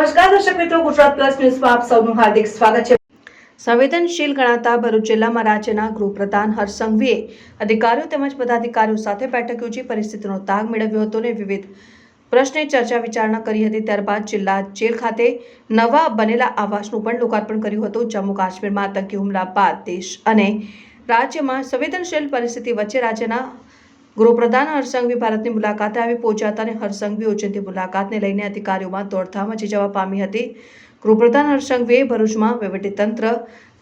નમસ્કાર દર્શક મિત્રો, ગુજરાત પ્લસ ન્યૂઝમાં આપ સૌનું હાર્દિક સ્વાગત છે। સંવેદનશીલ ગણાતા ભરૂચ જિલ્લામાં રાજ્યના ગૃહપ્રધાન હર્ષ સંઘવીએ અધિકારીઓ તેમજ પદાધિકારીઓ સાથે બેઠક યોજી પરિસ્થિતિનો તાગ મેળવ્યો હતો અને વિવિધ પ્રશ્ને ચર્ચા વિચારણા કરી હતી। ત્યારબાદ જિલ્લા જેલ ખાતે નવા બનેલા આવાસનું પણ લોકાર્પણ કર્યું હતું। જમ્મુ કાશ્મીરમાં આતંકી હુમલા બાદ દેશ અને રાજ્યમાં સંવેદનશીલ પરિસ્થિતિ વચ્ચે રાજ્યના ગૃહપ્રધાન હર્ષ સંઘવી ભારતની મુલાકાતે આવી પહોંચ્યા હતા અને હર્ષ સંઘવી ઓચિંતી મુલાકાતને લઈને અધિકારીઓમાં દોડધામ મચી જવા પામી હતી। ગૃહપ્રધાન હર્ષ સંઘવીએ ભરૂચમાં વહીવટીતંત્ર,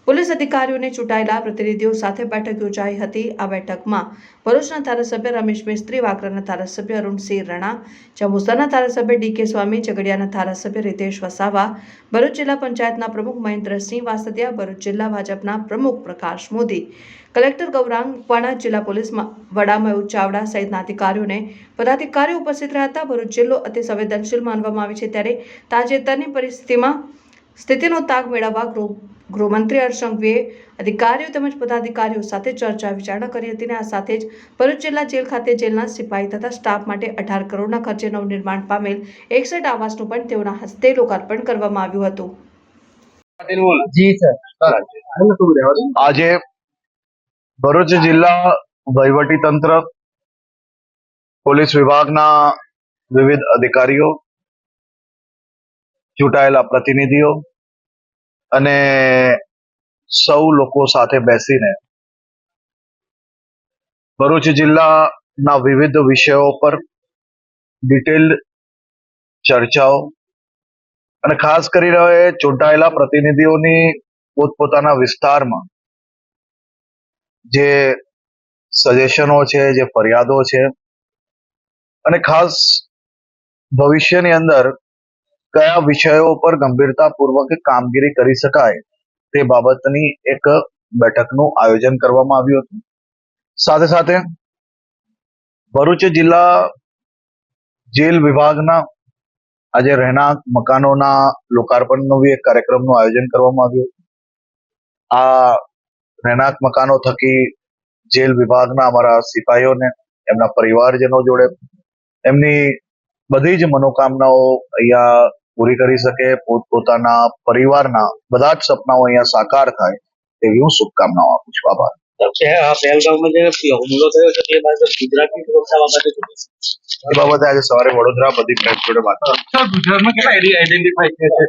પોલીસ અધિકારીઓને ચૂંટાયેલા પ્રતિનિધિઓ સાથે બેઠક યોજાઈ હતી। આ બેઠકમાં ભરૂચના ધારાસભ્ય રમેશ મિસ્ત્રી, વાગરાના ધારાસભ્ય અરુણસિંહ રણા, જંબુસરના ધારાસભ્ય ડી.કે. સ્વામી, ઝઘડિયાના ધારાસભ્ય રીતેશ વસાવા, ભરૂચ જિલ્લા પંચાયતના પ્રમુખ મહેન્દ્રસિંહ વાસદિયા, ભરૂચ જિલ્લા ભાજપના પ્રમુખ પ્રકાશ મોદી, કલેક્ટર ગૌરાંગ મકવાણા, જિલ્લા પોલીસ વડા મયુર ચાવડા સહિતના અધિકારીઓને પદાધિકારીઓ ઉપસ્થિત રહ્યા હતા। ભરૂચ જિલ્લો અતિ સંવેદનશીલ માનવામાં આવે છે, ત્યારે તાજેતરની સ્થિતિનો તાગ મેળવવા ગૃહમંત્રી હર્ષ સંઘવીએ અધિકારીઓ તેમજ પદાધિકારીઓ સાથે ચર્ચા વિચારણા કરી હતી અને આ સાથે જ ભરૂચ જિલ્લા જેલ ખાતે જેલના સિપાહી તથા સ્ટાફ માટે 18 કરોડના ખર્ચે નવનિર્માણ પામેલ 61 આવાસનું પણ તેઓના હસ્તે લોકાર્પણ કરવામાં આવ્યું હતું। જી સર, આજે ભરૂચ જિલ્લા વહીવટી તંત્ર, પોલીસ વિભાગના વિવિધ અધિકારીઓ, ચૂંટાયેલા પ્રતિનિધિઓ અને સૌ લોકો સાથે બેસીને ભરૂચ જિલ્લાના વિવિધ વિષયો પર ડિટેલ્ડ ચર્ચાઓ અને ખાસ કરીને ચૂંટાયેલા પ્રતિનિધિઓની પોતપોતાના વિસ્તારમાં જે સજેશનો છે, જે ફરિયાદો છે અને ખાસ ભવિષ્યની અંદર કયા વિષયો પર ગંભીરતાપૂર્વક કામગીરી કરી શકાય તે બાબતની એક બેઠકનું આયોજન કરવામાં આવ્યું હતું। સાથે સાથે ભરૂચ જિલ્લા જેલ વિભાગના આજે રહેણાંક મકાનોના લોકાર્પણનું બી એક કાર્યક્રમનું આયોજન કરવામાં આવ્યું। આ રહેણાંક મકાનો થકી જેલ વિભાગના અમારા સિપાહીઓને, એમના પરિવારજનો જોડે એમની બધી જ મનોકામનાઓ અહીંયા પૂરી કરી શકે, પોતપોતાના પરિવારના બધા જ સપનાઓ અહીંયા સાકાર થાય તેવી હું શુભકામનાઓ આપું છું। આભાર। પહેલગામમાં જે હુમલો થયો છે તે બાદ ગુજરાતની સુરક્ષા બાબતે એ બાબતે આજે સવારે વડોદરા બધી પ્રેસ જોડે વાત કરી। ગુજરાતમાં કેટલા આઈડેન્ટિફાઈ થયા છે?